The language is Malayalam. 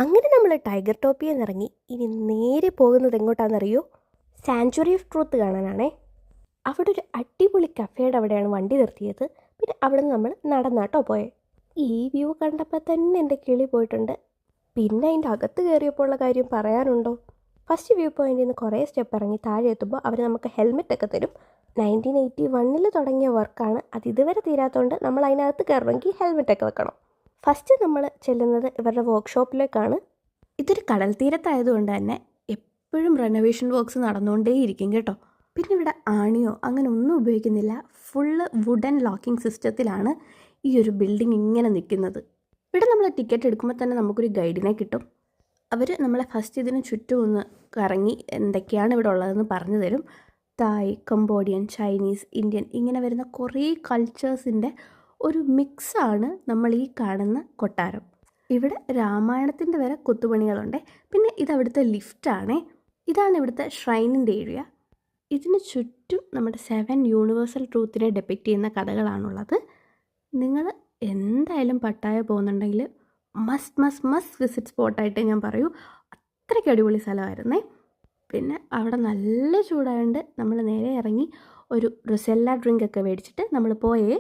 അങ്ങനെ നമ്മൾ ടൈഗർ ടോപ്പിയിൽ നിന്ന് ഇറങ്ങി ഇനി നേരെ പോകുന്നത് എങ്ങോട്ടാണെന്നറിയോ? സാങ്ച്വറി ഓഫ് ട്രൂത്ത് കാണാനാണേ. അവിടെ ഒരു അടിപൊളി കഫേയുടെ അവിടെയാണ് വണ്ടി നിർത്തിയത്. പിന്നെ അവിടെ നിന്ന് നമ്മൾ നടന്നാട്ടോ പോയെ. ഈ വ്യൂ കണ്ടപ്പോൾ തന്നെ എൻ്റെ കിളി പോയിട്ടുണ്ട്. പിന്നെ അതിൻ്റെ അകത്ത് കയറിയപ്പോൾ ഉള്ള കാര്യം പറയാനുണ്ടോ? ഫസ്റ്റ് വ്യൂ പോയിന്റിൽ നിന്ന് കുറേ സ്റ്റെപ്പ് ഇറങ്ങി താഴെ എത്തുമ്പോൾ അവർ നമുക്ക് ഹെൽമെറ്റ് ഒക്കെ തരും. 1981 തുടങ്ങിയ വർക്കാണ്. അത് ഇതുവരെ തീരാത്തതുകൊണ്ട് നമ്മൾ അതിനകത്ത് കയറണമെങ്കിൽ ഹെൽമെറ്റൊക്കെ വെക്കണം. ഫസ്റ്റ് നമ്മൾ ചെല്ലുന്നത് ഇവരുടെ വർക്ക്ഷോപ്പിലേക്കാണ്. ഇതൊരു കടൽ തീരത്തായതുകൊണ്ട് തന്നെ എപ്പോഴും റെനോവേഷൻ വർക്ക്സ് നടന്നുകൊണ്ടേയിരിക്കും കേട്ടോ. പിന്നെ ഇവിടെ ആണിയോ അങ്ങനെ ഒന്നും ഉപയോഗിക്കുന്നില്ല. ഫുള്ള് വുഡൻ ലോക്കിംഗ് സിസ്റ്റത്തിലാണ് ഈ ഒരു ബിൽഡിംഗ് ഇങ്ങനെ നിൽക്കുന്നത്. ഇവിടെ നമ്മൾ ടിക്കറ്റ് എടുക്കുമ്പോൾ തന്നെ നമുക്കൊരു ഗൈഡിനെ കിട്ടും. അവർ നമ്മളെ ഫസ്റ്റ് ഇതിന് ചുറ്റും ഒന്ന് കറങ്ങി എന്തൊക്കെയാണ് ഇവിടെ ഉള്ളതെന്ന് പറഞ്ഞു തരും. തായ്, കംബോഡിയൻ, ചൈനീസ്, ഇന്ത്യൻ ഇങ്ങനെ വരുന്ന കുറേ കൾച്ചേഴ്സിൻ്റെ ഒരു മിക്സാണ് നമ്മൾ ഈ കാണുന്ന കൊട്ടാരം. ഇവിടെ രാമായണത്തിൻ്റെ വരെ കൊത്തുപണികളുണ്ട്. പിന്നെ ഇതവിടുത്തെ ലിഫ്റ്റാണ്. ഇതാണ് ഇവിടുത്തെ ഷ്രൈനിൻ്റെ ഏരിയ. ഇതിന് ചുറ്റും നമ്മുടെ 7 യൂണിവേഴ്സൽ ട്രൂത്തിനെ ഡെപ്പിക്റ്റ് ചെയ്യുന്ന കഥകളാണുള്ളത്. നിങ്ങൾ എന്തായാലും പട്ടായ പോകുന്നുണ്ടെങ്കിൽ മസ്റ്റ് വിസിറ്റ് സ്പോട്ടായിട്ട് ഞാൻ പറയൂ. അത്രയ്ക്ക് അടിപൊളി സ്ഥലമായിരുന്നേ. പിന്നെ അവിടെ നല്ല ചൂടായതുകൊണ്ട് നമ്മൾ നേരെ ഇറങ്ങി ഒരു റൊസെല്ല ഡ്രിങ്ക് ഒക്കെ മേടിച്ചിട്ട് നമ്മൾ പോയേ.